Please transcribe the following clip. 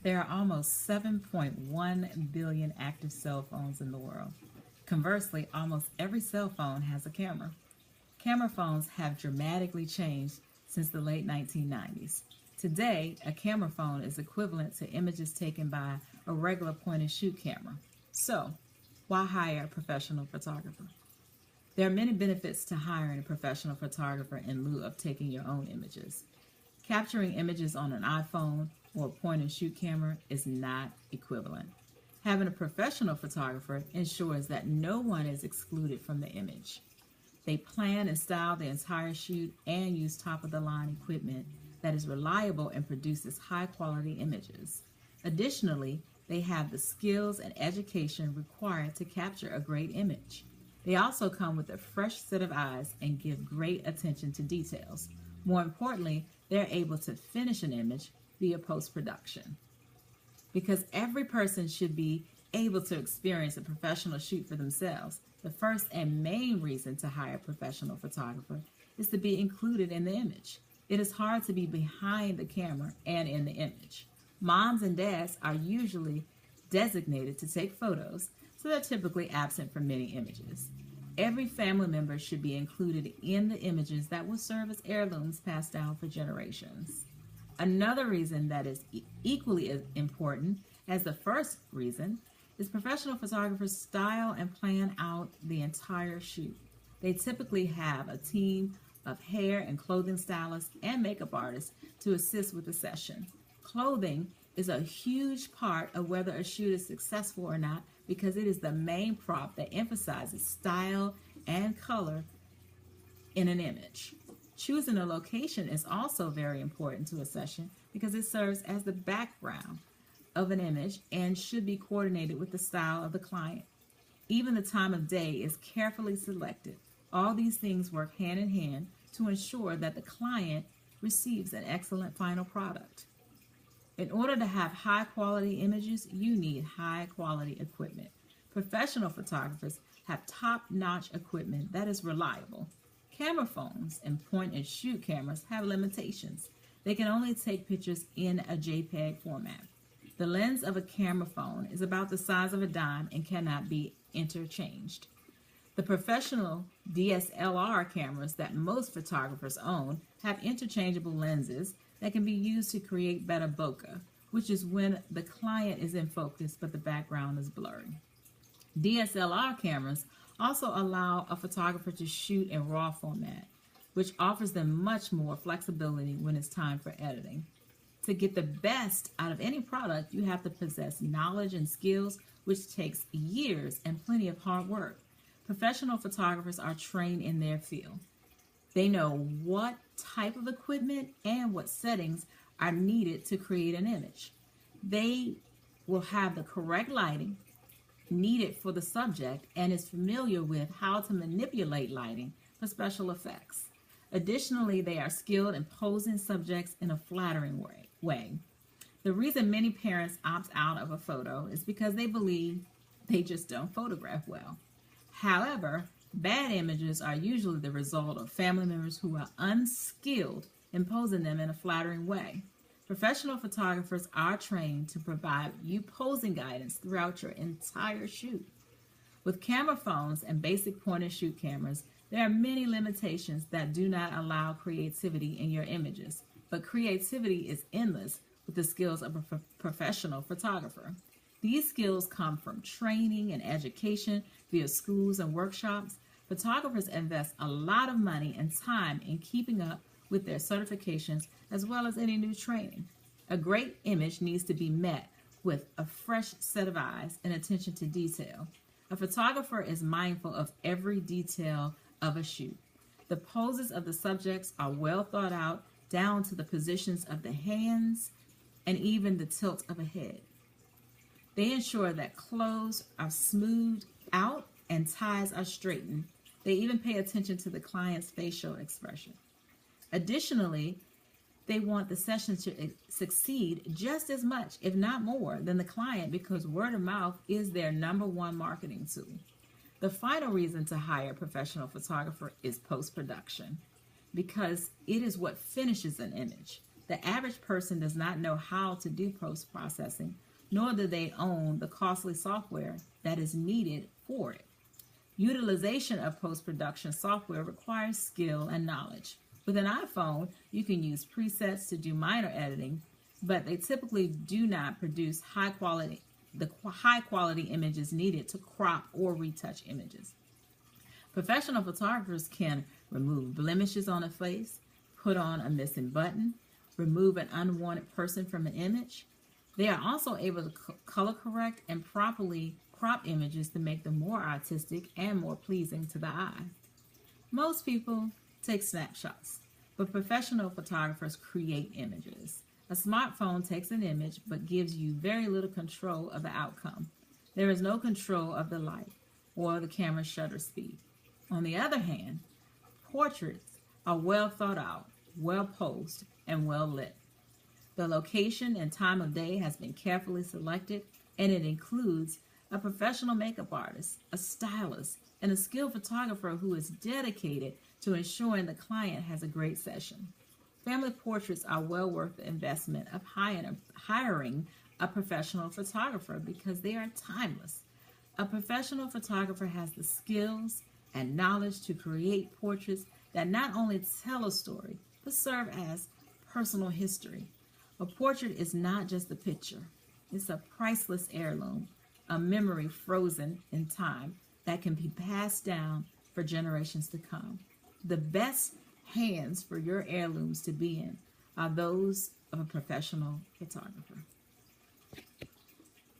There are almost 7.1 billion active cell phones in the world. Conversely, almost every cell phone has a camera. Camera phones have dramatically changed since the late 1990s. Today, a camera phone is equivalent to images taken by a regular point and shoot camera. So, why hire a professional photographer? There are many benefits to hiring a professional photographer in lieu of taking your own images. Capturing images on an iPhone or a point and shoot camera is not equivalent. Having a professional photographer ensures that no one is excluded from the image. They plan and style the entire shoot and use top-of-the-line equipment that is reliable and produces high-quality images. Additionally, they have the skills and education required to capture a great image. They also come with a fresh set of eyes and give great attention to details. More importantly, they're able to finish an image via post-production. Because every person should be able to experience a professional shoot for themselves, the first and main reason to hire a professional photographer is to be included in the image. It is hard to be behind the camera and in the image. Moms and dads are usually designated to take photos, so they're typically absent from many images. Every family member should be included in the images that will serve as heirlooms passed down for generations. Another reason that is equally as important as the first reason is professional photographers style and plan out the entire shoot. They typically have a team of hair and clothing stylists and makeup artists to assist with the session. Clothing is a huge part of whether a shoot is successful or not because it is the main prop that emphasizes style and color in an image. Choosing a location is also very important to a session because it serves as the background of an image and should be coordinated with the style of the client. Even the time of day is carefully selected. All these things work hand in hand to ensure that the client receives an excellent final product. In order to have high quality images, you need high quality equipment. Professional photographers have top-notch equipment that is reliable. Camera phones and point and shoot cameras have limitations. They can only take pictures in a JPEG format. The lens of a camera phone is about the size of a dime and cannot be interchanged. The professional DSLR cameras that most photographers own have interchangeable lenses that can be used to create better bokeh, which is when the client is in focus but the background is blurry. DSLR cameras also allow a photographer to shoot in RAW format, which offers them much more flexibility when it's time for editing. To get the best out of any product, you have to possess knowledge and skills, which takes years and plenty of hard work. Professional photographers are trained in their field. They know what type of equipment and what settings are needed to create an image. They will have the correct lighting needed for the subject and is familiar with how to manipulate lighting for special effects. Additionally, they are skilled in posing subjects in a flattering way. The reason many parents opt out of a photo is because they believe they just don't photograph well. However, bad images are usually the result of family members who are unskilled in posing them in a flattering way. Professional photographers are trained to provide you posing guidance throughout your entire shoot. With camera phones and basic point and shoot cameras, there are many limitations that do not allow creativity in your images, but creativity is endless with the skills of a professional photographer. These skills come from training and education via schools and workshops. Photographers invest a lot of money and time in keeping up with their certifications as well as any new training. A great image needs to be met with a fresh set of eyes and attention to detail. A photographer is mindful of every detail of a shoot. The poses of the subjects are well thought out down to the positions of the hands and even the tilt of a head. They ensure that clothes are smoothed out and ties are straightened. They even pay attention to the client's facial expression. Additionally, they want the session to succeed just as much, if not more, than the client because word of mouth is their number one marketing tool. The final reason to hire a professional photographer is post-production because it is what finishes an image. The average person does not know how to do post-processing, nor do they own the costly software that is needed for it. Utilization of post-production software requires skill and knowledge. With an iPhone, you can use presets to do minor editing, but they typically do not produce the high quality images needed to crop or retouch images. Professional photographers can remove blemishes on a face, put on a missing button, remove an unwanted person from an image. They are also able to color correct and properly crop images to make them more artistic and more pleasing to the eye. Most people take snapshots, but professional photographers create images. A smartphone takes an image but gives you very little control of the outcome. There is no control of the light or the camera's shutter speed. On the other hand, portraits are well thought out, well posed, and well lit. The location and time of day has been carefully selected, and it includes a professional makeup artist, a stylist, and a skilled photographer who is dedicated to ensuring the client has a great session. Family portraits are well worth the investment of hiring a professional photographer because they are timeless. A professional photographer has the skills and knowledge to create portraits that not only tell a story, but serve as personal history. A portrait is not just a picture. It's a priceless heirloom, a memory frozen in time that can be passed down for generations to come. The best hands for your heirlooms to be in are those of a professional photographer.